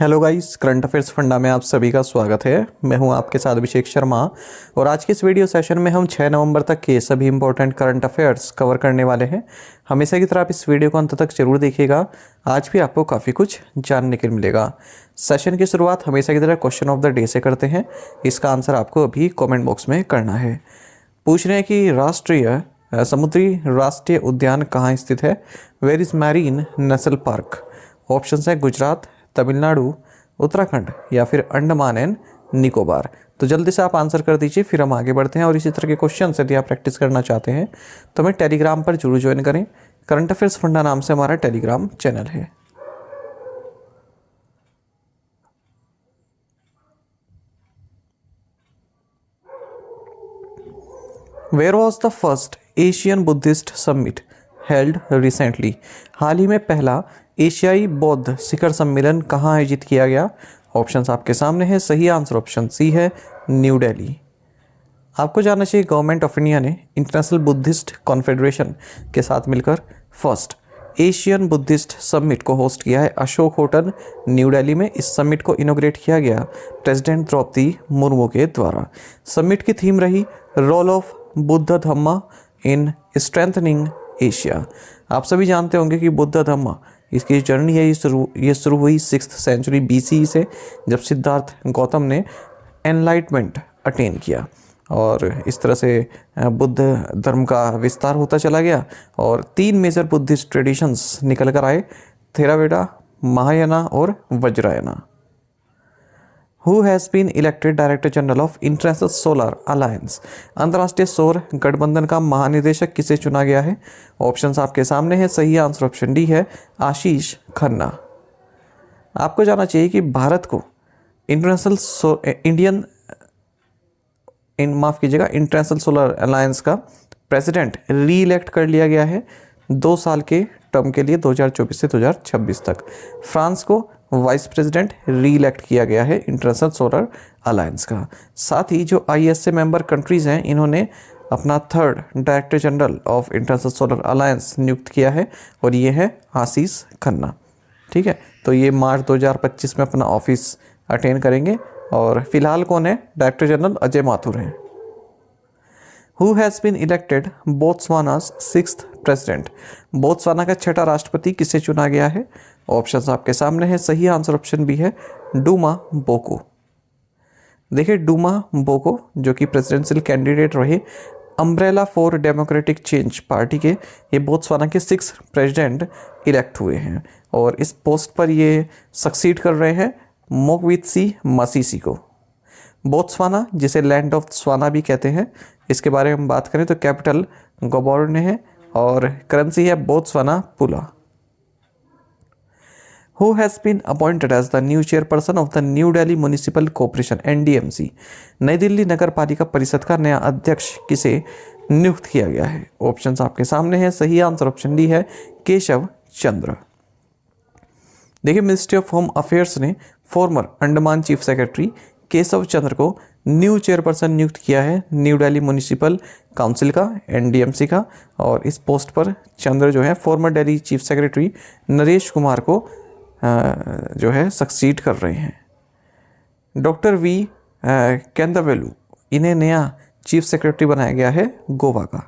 Hello guys, current affairs funda में आप सभी का स्वागत है। मैं हूं आपके साथ अभिषेक शर्मा और आज के इस वीडियो सेशन में हम 6 नवंबर तक के सभी इंपॉर्टेंट करंट अफेयर्स कवर करने वाले हैं। हमेशा की तरह आप इस वीडियो को अंत तक जरूर देखिएगा, आज भी आपको काफ़ी कुछ जानने को मिलेगा। सेशन की शुरुआत हमेशा की तरह क्वेश्चन ऑफ द डे से करते हैं। इसका आंसर आपको अभी कॉमेंट बॉक्स में करना है। पूछ रहे हैं कि समुद्री राष्ट्रीय उद्यान कहाँ स्थित है? Where is Marine National Park? Option है गुजरात, तमिलनाडु, उत्तराखंड या फिर अंडमान एंड निकोबार। तो जल्दी से आप आंसर कर दीजिए, फिर हम आगे बढ़ते हैं। और इसी तरह के क्वेश्चन यदि आप प्रैक्टिस करना चाहते हैं तो हमें टेलीग्राम पर जरूर ज्वाइन करें। करंट अफेयर्स फंडा नाम से हमारा टेलीग्राम चैनल है। Where was the first Asian Buddhist summit held recently? हाल ही में पहला एशियाई बौद्ध शिखर सम्मेलन कहाँ आयोजित किया गया? ऑप्शंस आपके सामने है। सही आंसर ऑप्शन सी है, न्यू दिल्ली। आपको जानना चाहिए गवर्नमेंट ऑफ इंडिया ने इंटरनेशनल बुद्धिस्ट कॉन्फेडरेशन के साथ मिलकर फर्स्ट एशियन बुद्धिस्ट समिट को होस्ट किया है अशोक होटल, न्यू दिल्ली में। इस समिट को इनोग्रेट किया गया प्रेसिडेंट द्रौपदी मुर्मू के द्वारा। समिट की थीम रही role of Buddha Dhamma in strengthening Asia. आप सभी जानते होंगे कि बुद्ध धम्मा इसकी जर्नी है, ये शुरू हुई 6th सेंचुरी BCE से, जब सिद्धार्थ गौतम ने एनलाइटमेंट अटेन किया और इस तरह से बुद्ध धर्म का विस्तार होता चला गया और 3 मेजर बुद्धिस्ट ट्रेडिशंस निकल कर आए, थेरावेदा, महायाना और वज्रायना। Who has been elected Director General of International Solar Alliance? अंतर्राष्ट्रीय सौर गठबंधन का महानिदेशक किसे चुना गया है? ऑप्शंस आपके सामने है। सही आंसर ऑप्शन डी है, आशीष खन्ना। आपको जानना चाहिए कि भारत को इंटरनेशनल सोलर अलायंस का प्रेसिडेंट री इलेक्ट कर लिया गया है 2 साल के टर्म के लिए, 2024 से 2026 तक। फ्रांस को वाइस प्रेसिडेंट री इलेक्ट किया गया है इंटरनेशनल सोलर अलायंस का। साथ ही जो ISA मेंबर कंट्रीज़ हैं, इन्होंने अपना 3rd director general of international solar alliance नियुक्त किया है और ये है आशीष खन्ना। ठीक है, तो ये मार्च 2025 में अपना ऑफिस अटेन करेंगे। और फिलहाल कौन है? डायरेक्टर जनरल अजय माथुर हैं। Who has been elected बोत्सवाना's 6th president? Botswana का 6ठा राष्ट्रपति किसे चुना गया है? ऑप्शंस आपके सामने है। सही आंसर ऑप्शन बी है, डूमा बोको। देखिए, डूमा बोको जो कि प्रेसिडेंशियल कैंडिडेट रहे umbrella for democratic change party के, ये बोत्सवाना के 6th प्रेसिडेंट इलेक्ट हुए हैं और इस पोस्ट पर ये सक्सीड कर रहे हैं मोकवित्सी मसीसी को। बोत्सवाना, जिसे लैंड ऑफ स्वाना भी कहते हैं, इसके बारे में हम बात करें तो कैपिटल गाबोर्ने है और करेंसी है बोत्सवाना पुला। Who has been appointed as the new chairperson of the New Delhi Municipal Corporation NDMC? नई दिल्ली नगर पालिका परिषद का नया अध्यक्ष किसे नियुक्त किया गया है? ऑप्शंस आपके सामने हैं। सही आंसर ऑप्शन डी है, केशव चंद्र। देखिए, मिनिस्ट्री ऑफ होम अफेयर्स ने former Andaman chief secretary Keshav Chandra को न्यू चेयरपर्सन नियुक्त किया है न्यू दिल्ली म्यूनिसिपल काउंसिल का, NDMC का। और इस पोस्ट पर चंद्र जो है farmer Delhi chief secretary Naresh Kumar को जो है सक्सीड कर रहे हैं। डॉक्टर V केंद्रवेलू, इन्हें नया चीफ सेक्रेटरी बनाया गया है गोवा का।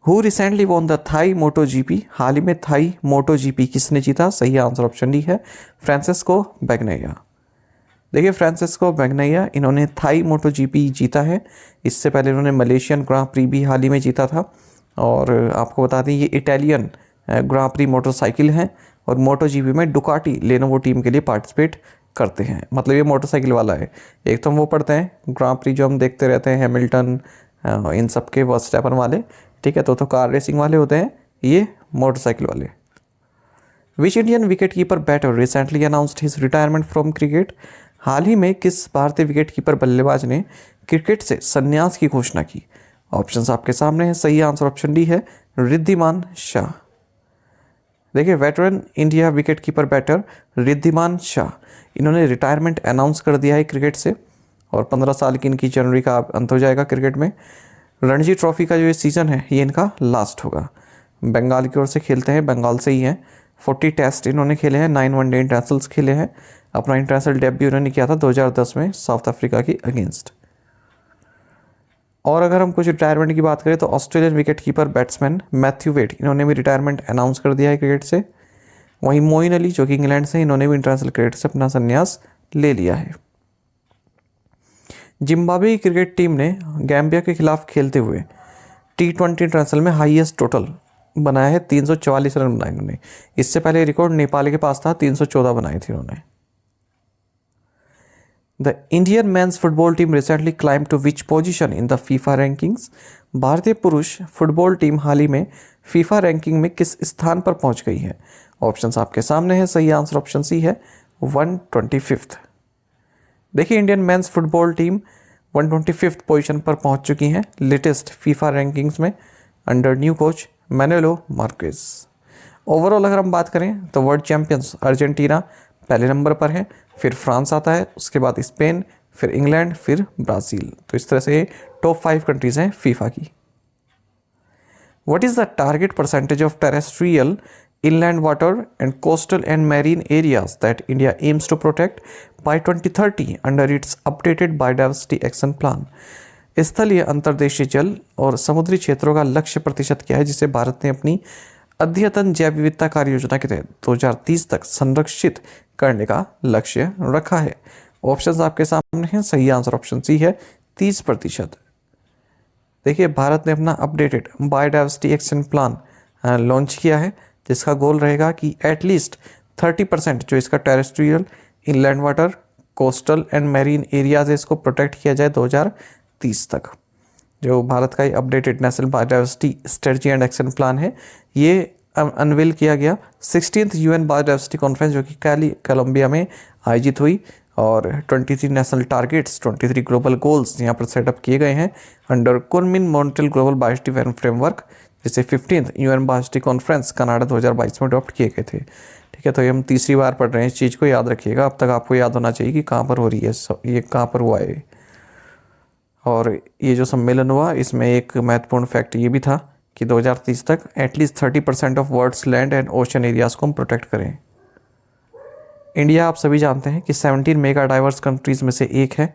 Who recently won the Thai MotoGP? हाल ही में थाई MotoGP किसने जीता? सही आंसर ऑप्शन डी है, फ्रांसिस्को बैग्नाया। देखिए, फ्रांसिस्को बैग्नाया, इन्होंने थाई MotoGP जीता है। इससे पहले इन्होंने मलेशियन ग्रां प्री भी हाल ही में जीता था। और आपको बता दें, ये इटालियन ग्रां प्री मोटरसाइकिल हैं और MotoGP में डुकाटी लेनोवो टीम के लिए पार्टिसिपेट करते हैं। मतलब ये मोटरसाइकिल वाला है। एक तो हम वो पढ़ते हैं ग्रां प्री जो हम देखते रहते हैं, हैमिल्टन, इन सब के, वर्स्टैपन वाले, ठीक है, तो कार रेसिंग वाले होते हैं, ये मोटरसाइकिल वाले। Which Indian wicket keeper batter recently announced his retirement from cricket? हाल ही में किस भारतीय विकेट कीपर बल्लेबाज ने क्रिकेट से संन्यास की घोषणा की? ऑप्शंस आपके सामने हैं। सही आंसर ऑप्शन डी है, रिद्धिमान शाह। देखिए, veteran India wicket keeper batter Riddhiman Saha, इन्होंने रिटायरमेंट अनाउंस कर दिया है क्रिकेट से और 15 साल की इनकी जनवरी का अंत हो जाएगा क्रिकेट में। रणजी ट्रॉफी का जो ये सीज़न है, ये इनका लास्ट होगा। बंगाल की ओर से खेलते हैं, बंगाल से ही हैं। 40 टेस्ट इन्होंने खेले हैं, 9 वनडे इंटरनेशनल्स खेले हैं। अपना इंटरनेशनल डेब्यू इन्होंने किया था 2010 में साउथ अफ्रीका के अगेंस्ट। और अगर हम कुछ रिटायरमेंट की बात करें तो Australian wicket keeper batsman Matthew Wade इन्होंने भी रिटायरमेंट अनाउंस कर दिया है क्रिकेट से। वहीं मोइन अली जो कि इंग्लैंड से, इन्होंने भी इंटरनेशनल क्रिकेट से अपना संन्यास ले लिया है। जिम्बाब्वे की क्रिकेट टीम ने गैम्बिया के खिलाफ खेलते हुए T20 इंटरनेशनल में हाईएस्ट टोटल बनाया है, 344 रन बनाए इन्होंने। इससे पहले रिकॉर्ड नेपाल के पास था, 314 बनाए थे इन्होंने। The Indian men's football team recently climb to which position in the FIFA rankings. भारतीय पुरुष फुटबॉल टीम हाल ही में फीफा रैंकिंग में किस स्थान पर पहुंच गई है? ऑप्शंस आपके सामने है। सही आंसर ऑप्शन सी है, 125। देखिए, Indian men's football team 125 position पर पहुंच चुकी हैं लेटेस्ट फीफा रैंकिंग्स में under new coach Manolo Marquez. Overall अगर हम बात करें तो वर्ल्ड चैंपियंस अर्जेंटीना पहले नंबर पर है, फिर फ्रांस आता है, उसके बाद स्पेन, फिर इंग्लैंड, फिर ब्राज़ील। तो इस तरह से टॉप 5 कंट्रीज़ हैं फीफा की। What is the target percentage of terrestrial inland water and coastal and marine areas that India aims to protect by 2030 under its updated biodiversity action plan? स्थलीय अंतर्देशीय जल और समुद्री क्षेत्रों का लक्ष्य प्रतिशत क्या है जिसे भारत ने अपनी अद्यतन जैव विविधता कार्य योजना के तहत 2030 तक संरक्षित करने का लक्ष्य रखा है? ऑप्शंस आपके सामने हैं। सही आंसर ऑप्शन सी है, 30%। देखिए, भारत ने अपना updated biodiversity action plan launch किया है जिसका गोल रहेगा कि एटलीस्ट 30% जो इसका terrestrial, inland water, coastal and marine areas है इसको प्रोटेक्ट किया जाए 2030 तक। जो भारत का ये updated national biodiversity strategy and action plan है, ये अनवील किया गया 16th UN बायोडाइवर्सिटी कॉन्फ्रेंस जो कि कोलंबिया में आयोजित हुई। और 23 नेशनल टारगेट्स, 23 ग्लोबल गोल्स यहाँ पर सेटअप किए गए हैं under Kunming Montreal global biodiversity framework, जिसे 15th UN biodiversity conference Canada 2022 में अडॉप्ट किए गए थे। ठीक है, तो ये हम तीसरी बार पढ़ रहे हैं, इस चीज़ को याद रखिएगा। अब तक आपको याद होना चाहिए कि कहाँ पर हो रही है, ये कहाँ पर हुआ है। और ये जो सम्मेलन हुआ इसमें एक महत्वपूर्ण फैक्ट ये भी था कि 2030 तक at least 30% of world's land and ocean areas को हम प्रोटेक्ट करें। इंडिया आप सभी जानते हैं कि 17 मेगा डाइवर्स कंट्रीज़ में से एक है।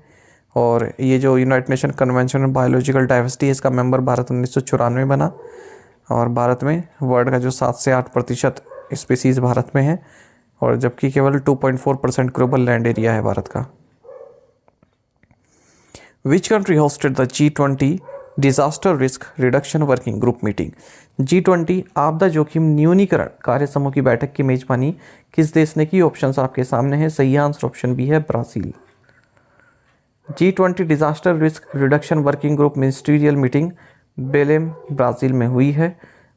और ये जो United nation convention on biological diversity है इसका मेंबर भारत 1994 में बना। और भारत में वर्ल्ड का जो 7 से 8% स्पीसीज़ भारत में है, और जबकि केवल 2.4% ग्लोबल लैंड एरिया है भारत का। Which country hosted the G20 disaster risk reduction working group meeting? G20 आपदा जोखिम न्यूनीकरण कार्य समूह की बैठक की मेजबानी किस देश ने की? ऑप्शंस आपके सामने हैं। सही आंसर ऑप्शन बी है, Brazil. G20 disaster risk reduction working group ministerial meeting बेलेम Brazil में हुई है,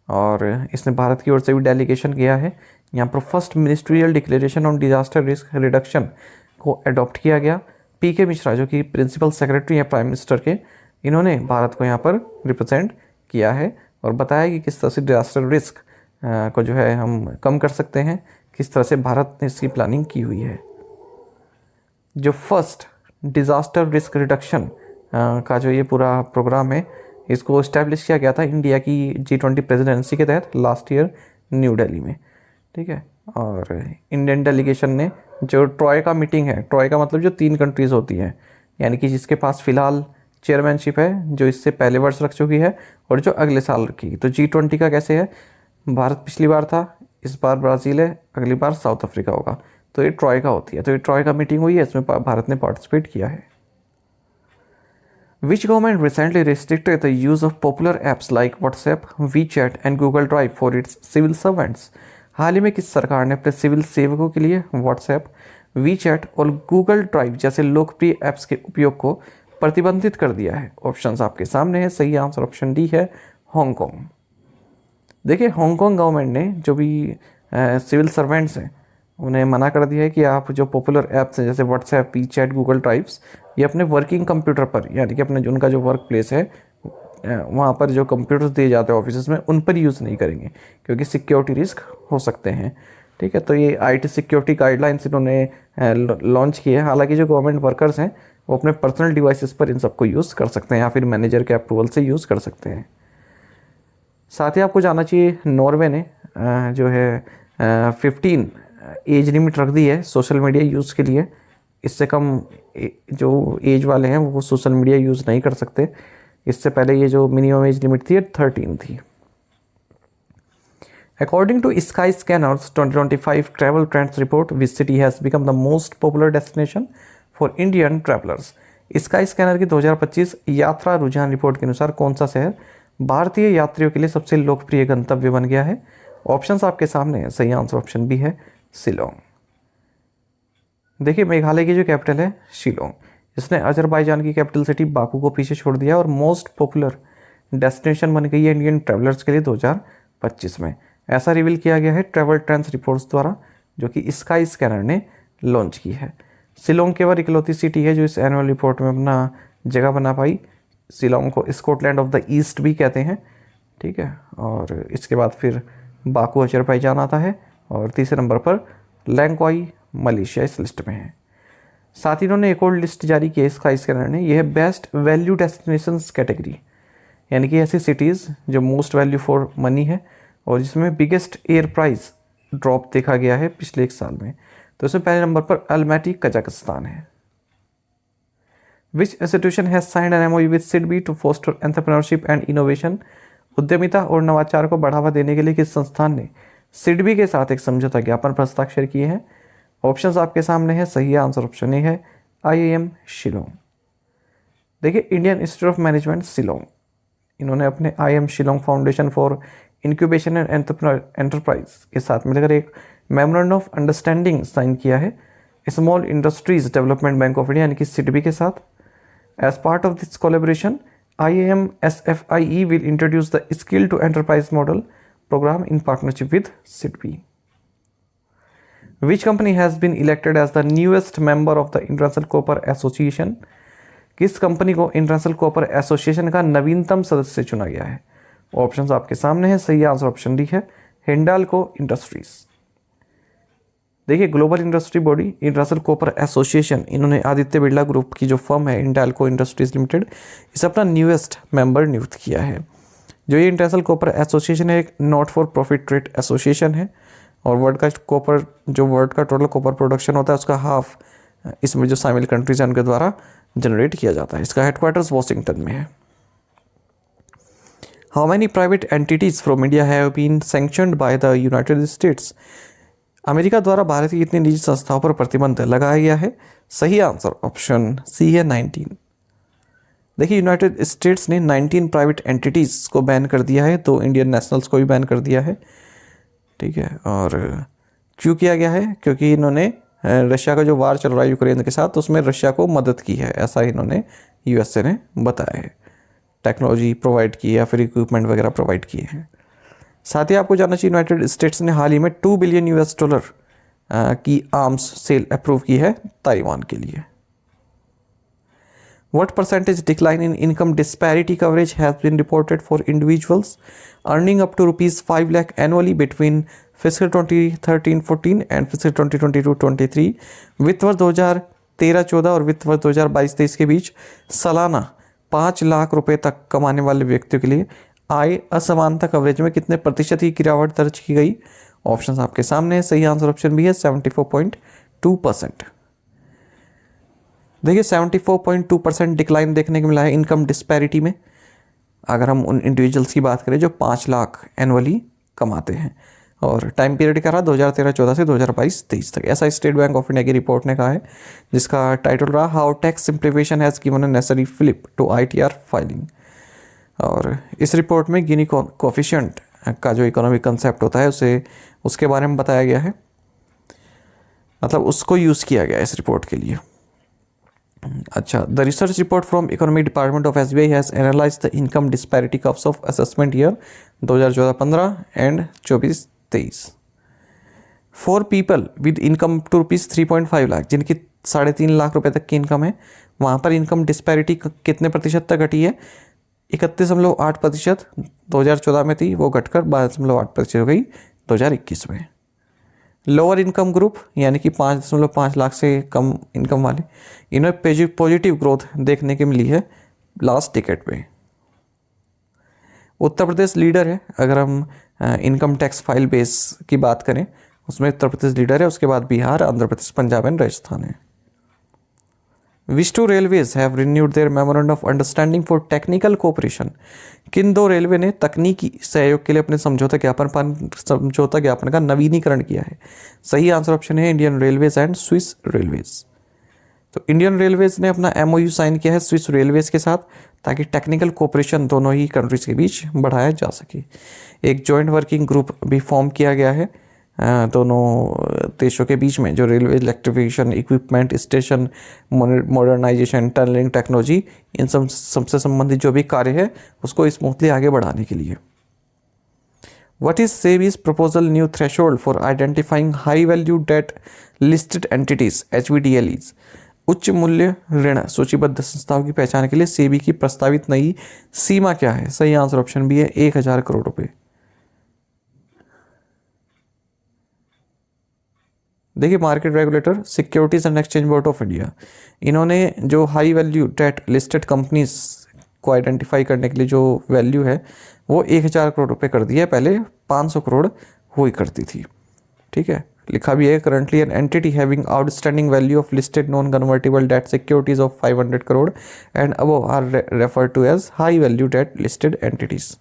और इसमें भारत की ओर से भी डेलीगेशन गया है। यहाँ पर first ministerial declaration on disaster risk reduction को अडॉप्ट किया गया। PK मिश्रा जो कि प्रिंसिपल सेक्रेटरी हैं प्राइम मिनिस्टर के, इन्होंने भारत को यहाँ पर रिप्रेजेंट किया है और बताया कि किस तरह से डिजास्टर रिस्क को जो है हम कम कर सकते हैं, किस तरह से भारत ने इसकी प्लानिंग की हुई है। जो फर्स्ट डिज़ास्टर रिस्क रिडक्शन का जो ये पूरा प्रोग्राम है इसको इस्टेब्लिश किया गया था इंडिया की G20 प्रेसिडेंसी के तहत लास्ट ईयर न्यू दिल्ली में। ठीक है, और इंडियन डेलीगेशन ने जो ट्रॉय का मीटिंग है, ट्रॉय का मतलब जो 3 कंट्रीज़ होती हैं, यानी कि जिसके पास फ़िलहाल चेयरमैनशिप है, जो इससे पहले वर्ष रख चुकी है और जो अगले साल रखेगी। तो G20 का कैसे है, भारत पिछली बार था, इस बार ब्राज़ील है, अगली बार साउथ अफ्रीका होगा। तो ये ट्रॉय का होती है। तो ये ट्रॉय का मीटिंग हुई है, इसमें भारत ने पार्टिसिपेट किया है। Which government recently restricted the use of popular apps like WhatsApp, WeChat and Google Drive for its civil servants? हाल ही में किस सरकार ने अपने सिविल सेवकों के लिए WhatsApp, WeChat और Google Drive जैसे लोकप्रिय ऐप्स के उपयोग को प्रतिबंधित कर दिया है? ऑप्शंस आपके सामने है। सही आंसर ऑप्शन डी है, हांगकांग। देखिए, हांगकांग गवर्नमेंट ने जो भी सिविल सर्वेंट्स हैं उन्हें मना कर दिया है कि आप जो पॉपुलर ऐप्स हैं जैसे व्हाट्सएप, वीचैट, गूगल ड्राइव्स, ये अपने वर्किंग कंप्यूटर पर, यानी कि अपने जो उनका जो वर्क प्लेस है वहाँ पर जो कंप्यूटर्स दिए जाते हैं ऑफिस में, उन पर यूज़ नहीं करेंगे क्योंकि सिक्योरिटी रिस्क हो सकते हैं। ठीक है, तो ये IT सिक्योरिटी गाइडलाइंस इन्होंने लॉन्च किए हैं। हालांकि जो गवर्नमेंट वर्कर्स हैं वो अपने पर्सनल डिवाइसेस पर इन सबको यूज़ कर सकते हैं या फिर मैनेजर के अप्रूवल से यूज़ कर सकते हैं। साथ ही आपको जानना चाहिए नॉर्वे ने जो है 15 एज लिमिट रख दी है सोशल मीडिया यूज़ के लिए। इससे कम जो एज वाले हैं वो सोशल मीडिया यूज़ नहीं कर सकते। इससे पहले ये जो मिनिमम एज लिमिट थी 13 थी। According to Skyscanner's 2025 travel trends report, which city has become the most popular destination for Indian travelers? Sky scanner की 2025 यात्रा रुझान रिपोर्ट के अनुसार कौन सा शहर भारतीय यात्रियों के लिए सबसे लोकप्रिय गंतव्य बन गया है? ऑप्शंस आपके सामने हैं। सही आंसर ऑप्शन बी है शिलोंग। देखिए मेघालय की जो कैपिटल है शिलोंग, इसने अजरबैजान की कैपिटल सिटी बाकू को पीछे छोड़ दिया और मोस्ट पॉपुलर डेस्टिनेशन बन गई है इंडियन ट्रैवलर्स के लिए 2025 में। ऐसा रिवील किया गया है ट्रैवल ट्रेंड्स रिपोर्ट्स द्वारा, जो कि स्काई स्कैनर ने लॉन्च की है। शिलोंग केवल इकलौती सिटी है जो इस एनुअल रिपोर्ट में अपना जगह बना पाई। शिलोंग को स्कॉटलैंड ऑफ द ईस्ट भी कहते हैं, ठीक है। और इसके बाद फिर बाकू अजरबैजान आता है और तीसरे नंबर पर लैंगक्वाई मलेशिया इस लिस्ट में है। साथ ही इन्होंने एक और लिस्ट जारी की है स्काई स्कैनर ने, यह है बेस्ट वैल्यू डेस्टिनेशंस कैटेगरी, यानी कि ऐसी सिटीज़ जो मोस्ट वैल्यू फॉर मनी है और जिसमें बिगेस्ट एयर प्राइस ड्रॉप देखा गया है पिछले एक साल में। तो इसमें पहले नंबर पर अल्मैटी कजाकिस्तान है। Which institution has signed an MOU with SIDBI to foster entrepreneurship and innovation? उद्यमिता और नवाचार को बढ़ावा देने के लिए किस संस्थान ने सिडबी के साथ एक समझौता ज्ञापन पर हस्ताक्षर किए हैं? ऑप्शंस आपके सामने है। सही आंसर ऑप्शन ए है IIM शिलोंग। देखिए Indian institute of management Shillong, इन्होंने अपने IIM Shillong foundation for incubation and enterprise के साथ मिलकर एक मेमोरेंडम ऑफ अंडरस्टैंडिंग साइन किया है Small Industries Development Bank of India यानी कि सिडबी के साथ। As part of this collaboration IIM SFIE will introduce the skill to enterprise model programme in partnership with SIDBI. Which company has been elected as the newest member of the International Copper Association? किस company को international copper association का नवीनतम सदस्य चुना गया है? Options आपके सामने है। सही आंसर ऑप्शन डी है हिंडाल्को इंडस्ट्रीज। देखिए global industry body international copper association, इन्होंने आदित्य बिरला ग्रुप की जो फर्म है हिंडाल्को इंडस्ट्रीज लिमिटेड, इसे अपना न्यूएस्ट मेंबर नियुक्त किया है। जो ये इंटरनेशनल कॉपर एसोसिएशन है एक not for profit trade association है और वर्ल्ड का कॉपर जो वर्ल्ड का टोटल कॉपर प्रोडक्शन होता है उसका हाफ इसमें जो शामिल कंट्रीज हैं उनके द्वारा जनरेट किया जाता है। इसका हेडक्वार्टर्स वॉशिंगटन में है। How many private entities from India have been sanctioned by the United States? America द्वारा भारत की कितनी निजी संस्थाओं पर प्रतिबंध लगाया गया है? सही आंसर ऑप्शन सी है 19। देखिए यूनाइटेड स्टेट्स ने 19 प्राइवेट एंटिटीज़ को बैन कर दिया है, तो इंडियन नेशनल्स को भी बैन कर दिया है, ठीक है। और क्यों किया गया है? क्योंकि इन्होंने रशिया का जो वार चल रहा है यूक्रेन के साथ, उसमें रशिया को मदद की है, ऐसा इन्होंने USA ने बताया है। टेक्नोलॉजी प्रोवाइड की है या फिर इक्विपमेंट वगैरह प्रोवाइड किए हैं। साथ ही आपको जानना चाहिए यूनाइटेड स्टेट्स ने हाल ही में $2 बिलियन की आर्म्स सेल अप्रूव की है ताइवान के लिए। What percentage decline in income disparity coverage has been reported for individuals earning up to rupees 5 lakh annually between fiscal 2013-14 and fiscal 2022-23? वित्त वर्ष 2013-14 और वित्त वर्ष 2022-23 के बीच सालाना 5 लाख रुपए तक कमाने वाले व्यक्तियों के लिए आय असमानता कवरेज में कितने प्रतिशत की गिरावट दर्ज की गई? ऑप्शंस आपके सामने है। सही आंसर ऑप्शन बी है 74.2%। देखिए 74.2% डिक्लाइन देखने को मिला है इनकम डिस्पैरिटी में, अगर हम उन इंडिविजुअल्स की बात करें जो 5 लाख एनुअली कमाते हैं। और टाइम पीरियड क्या रहा 2013-14 से 2022-23 तक, ऐसा स्टेट बैंक ऑफ इंडिया की रिपोर्ट ने कहा है, जिसका टाइटल रहा how tax simplification has given a necessary flip to ITR filing. और इस रिपोर्ट में गिनी कोफिशिएंट का जो इकोनॉमिक कंसेप्ट होता है उसे उसके बारे में बताया गया है, मतलब उसको यूज़ किया गया इस रिपोर्ट के लिए। अच्छा, the research report from economic department of SBI has analyse the income disparity curves of assessment year 2014-15 and 24-23 for people with income to ₹3.5 lakh, जिनकी 3.5 लाख रुपए तक की इनकम है, वहाँ पर इनकम डिस्पैरिटी कितने प्रतिशत तक घटी है? 31.8% 2014 में थी, वो घटकर 12.8% हो गई 2021 में। लोअर इनकम ग्रुप यानी कि 5.5 लाख से कम इनकम वाले, इन्हें पॉजिटिव ग्रोथ देखने की मिली है लास्ट डिकेड में। उत्तर प्रदेश लीडर है, अगर हम इनकम टैक्स फाइल बेस की बात करें उसमें उत्तर प्रदेश लीडर है, उसके बाद बिहार, आंध्र प्रदेश, पंजाब एंड राजस्थान है। Which two railways have renewed their memorandum of understanding for technical cooperation. किन दो रेलवे ने तकनीकी सहयोग के लिए अपने समझौता ज्ञापन का नवीनीकरण किया है। सही आंसर ऑप्शन है Indian railways and Swiss railways. तो इंडियन रेलवेज ने अपना MOU साइन किया है स्विस रेलवेज के साथ, ताकि टेक्निकल कोऑपरेशन दोनों ही कंट्रीज के बीच बढ़ाया जा सके। एक जॉइंट वर्किंग ग्रुप भी फॉर्म किया गया है दोनों देशों के बीच में, जो railway electrification, equipment, station modernisation, tunnelling technology, इन सबसे संबंधित जो भी कार्य है उसको स्मूथली आगे बढ़ाने के लिए। What is SEBI's proposal new threshold for identifying high value debt listed entities HVDLEs? उच्च मूल्य ऋण सूचीबद्ध संस्थाओं की पहचान के लिए सेबी की प्रस्तावित नई सीमा क्या है। सही आंसर ऑप्शन बी है 1000 करोड़ रुपए। देखिए, market regulator, securities and exchange board of India, इन्होंने जो high value debt listed companies को आइडेंटिफाई करने के लिए जो वैल्यू है वो 1000 करोड़ रुपए कर दिया है, पहले 500 करोड़ हुई करती थी। ठीक है, लिखा भी है currently an entity having outstanding value of listed non convertible debt securities of 500 crore and above are referred to as high value debt listed entities.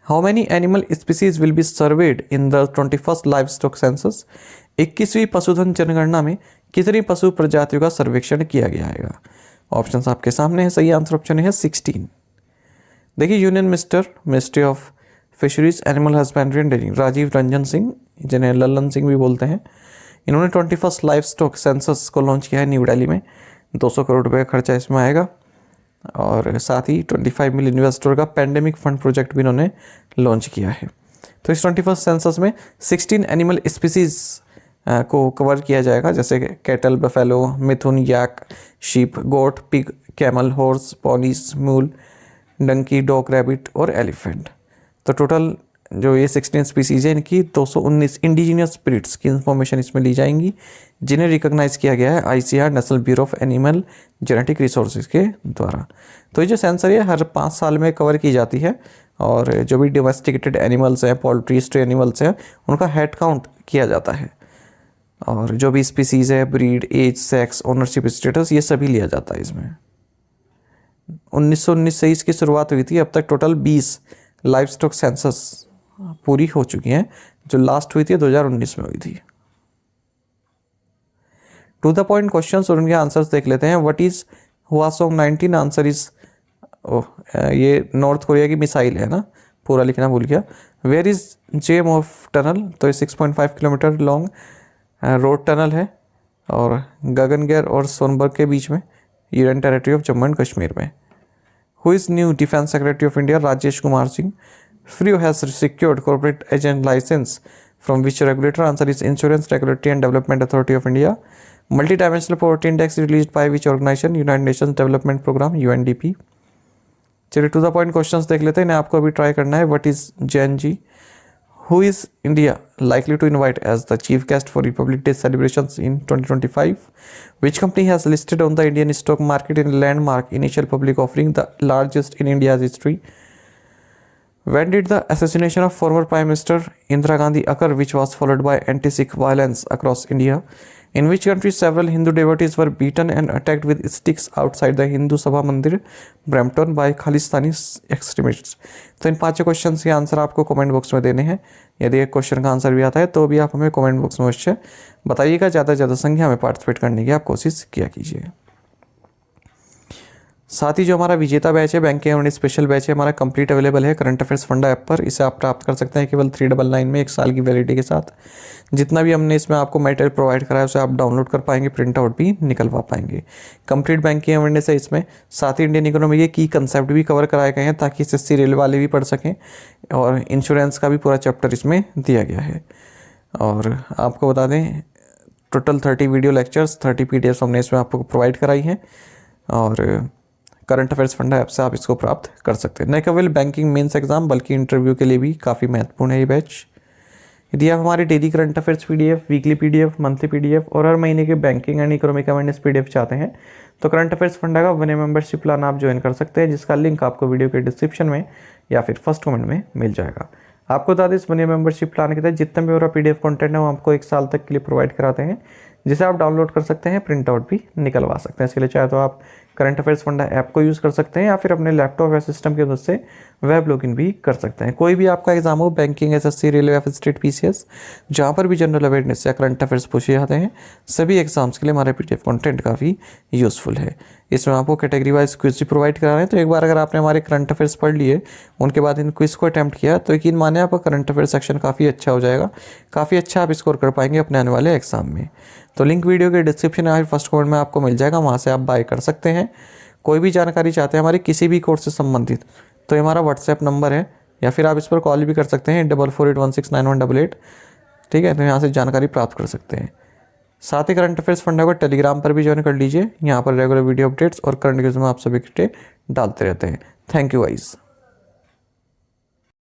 How many animal species will be surveyed in the 21st livestock census? 21वीं पशुधन जनगणना में कितनी पशु प्रजातियों का सर्वेक्षण किया गया है? ऑप्शंस आपके सामने है, सही आंसर ऑप्शन है 16। देखिए, Union Ministry of Fisheries, Animal Husbandry and Dairying, Rajiv Ranjan Singh, जिन्हें लल्लन सिंह भी बोलते हैं, इन्होंने 21st लाइवस्टॉक सेंसस को लॉन्च किया है न्यू दिल्ली में। 200 करोड़ रुपये का खर्चा इसमें आएगा, और साथ ही 25 मिलियन इन्वेस्टर का पैंडेमिक फंड प्रोजेक्ट भी इन्होंने लॉन्च किया है। तो इस 21st सेंसस में 16 एनिमल स्पीसीज को कवर किया जाएगा, जैसे कैटल, बफेलो, मिथुन, याक, शीप, गोट, पिग, कैमल, हॉर्स, पॉनीज, मूल, डंकी, डॉग, रैबिट और एलिफेंट। तो टोटल जो ये 16 स्पीसीज है, इनकी 219 इंडिजिनियस ब्रीड्स की इंफॉर्मेशन इसमें ली जाएंगी, जिन्हें रिकॉग्नाइज किया गया है ICAR, national bureau of animal genetic resources के द्वारा। तो ये जो सेंसर है हर 5 साल में कवर की जाती है, और जो भी डोमेस्टिकेटेड एनिमल्स हैं, पोल्ट्री, स्ट्रे एनिमल्स हैं, उनका हेड काउंट किया जाता है, और जो भी स्पीसीज है, breed, age, sex, ownership status, ये सभी लिया जाता है इसमें। 1919 से इसकी शुरुआत हुई थी, अब तक टोटल 20 लाइव स्टॉक सेंसस पूरी हो चुकी हैं, जो लास्ट हुई थी 2019 में हुई थी। टू द पॉइंट क्वेश्चंस और उनके आंसर्स देख लेते हैं। What is Hwasong 19? Answer is, ये नॉर्थ कोरिया की मिसाइल है ना, पूरा लिखना भूल गया। Where is gem of tunnel? तो ये 6.5 किलोमीटर लॉन्ग रोड टनल है, और गगनगैर और सोनबर्ग के बीच में, union territory of Jammu and Kashmir में। Who is new defence secretary of India? Rajesh Kumar Singh. Frio has secured corporate agent license from which regulator? Answer is Insurance Regulatory and Development Authority of India. Multidimensional Poverty Index released by which organization? United Nations Development Program, UNDP. चलिए to the point questions देख लेते हैं, इन्हें आपको अभी try करना है। What is JNG? Who is India likely to invite as the chief guest for Republic Day celebrations in 2025? Which company has listed on the Indian stock market in landmark initial public offering, the largest in India's history? When did the assassination of former Prime Minister Indira Gandhi occur, which was followed by anti-Sikh violence across India? In which country several Hindu devotees were beaten and attacked with sticks outside the Hindu Sabha Mandir, Brampton, by Khalistani extremists? तो इन 5 question के answer आपको comment box में देने हैं। यदि एक question का answer भी आता है तो भी आप हमें कमेंट बॉक्स में अवश्य बताइएगा। ज़्यादा से ज़्यादा संख्या में पार्टिसिपेट करने की आप कोशिश किया कीजिए। साथ ही जो हमारा विजेता बैच है, बैंकिंग एवं स्पेशल बैच है, हमारा कंप्लीट अवेलेबल है करंट अफेयर्स फंडा ऐप पर। इसे आप प्राप्त कर सकते हैं केवल 399 में, 1 साल की वैलिडिटी के साथ। जितना भी हमने इसमें आपको मटेरियल प्रोवाइड कराया उसे आप डाउनलोड कर पाएंगे, प्रिंट आउट भी निकलवा पाएंगे। कंप्लीट बैंकिंग अवेयरनेस है इसमें, साथ ही इंडियन इकोनॉमी के की कंसेप्ट भी कवर कराए गए हैं, ताकि SSC रेल वाले भी पढ़ सकें, और इंश्योरेंस का भी पूरा चैप्टर इसमें दिया गया है। और आपको बता दें, टोटल 30 वीडियो लेक्चर्स, 30 PDF हमने इसमें आपको प्रोवाइड कराई हैं, और करंट अफेयर्स फंडा ऐप से आप इसको प्राप्त कर सकते हैं। न केवल बैंकिंग मेंस एग्जाम बल्कि इंटरव्यू के लिए भी काफ़ी महत्वपूर्ण है ये बैच। यदि आप हमारे daily current affairs PDF, weekly PDF, monthly PDF और हर महीने के banking and economic awareness PDF चाहते हैं तो करंट अफेयर्स फंडा का 1 मेंबरशिप प्लान आप ज्वाइन कर सकते हैं, जिसका लिंक आपको वीडियो के डिस्क्रिप्शन में या फिर फर्स्ट कमेंट में मिल जाएगा। आपको बता दें इस 1 मेंबरशिप प्लान के तहत जितना भी मेरा पीडीएफ कंटेंट है वो आपको 1 साल तक के लिए प्रोवाइड कराते हैं, जिसे आप डाउनलोड कर सकते हैं, प्रिंट आउट भी निकलवा सकते हैं। इसके लिए चाहे तो आप करंट अफेयर्स फंडा ऐप को यूज़ कर सकते हैं या फिर अपने लैपटॉप या सिस्टम की मदद से वेब लॉगिन भी कर सकते हैं। कोई भी आपका एग्जाम हो, बैंकिंग, एसएससी, रेलवे या फिर स्टेट पीसीएस, जहाँ पर भी जनरल अवेयरनेस या करंट अफेयर्स पूछे जाते हैं, सभी एग्जाम्स के लिए हमारे पीडीएफ कंटेंट काफ़ी यूज़फुल है। इसमें आपको कैटेगरी वाइज क्विज भी प्रोवाइड करा रहे हैं, तो एक बार अगर आपने हमारे करंट अफेयर्स पढ़ लिए, उनके बाद इन क्विज को अटैम्प्ट किया, तो यकीन माने आपका करंट अफेयर सेक्शन काफ़ी अच्छा हो जाएगा, काफ़ी अच्छा आप स्कोर कर पाएंगे अपने आने वाले एग्जाम में। तो लिंक वीडियो के डिस्क्रिप्शन या फिर फर्स्ट कमेंट में आपको मिल जाएगा, वहाँ से आप बाय कर सकते हैं। कोई भी जानकारी चाहते हैं हमारे किसी भी कोर्स से संबंधित, तो ये हमारा व्हाट्सएप नंबर है, या फिर आप इस पर कॉल भी कर सकते हैं 4481691188। ठीक है, तो यहाँ से जानकारी प्राप्त कर सकते हैं। साथ ही करंट अफेयर्स फंडा को टेलीग्राम पर भी ज्वाइन कर लीजिए, यहाँ पर रेगुलर वीडियो अपडेट्स और करंट न्यूज़ में आप सभी के डालते रहते हैं। Thank you guys.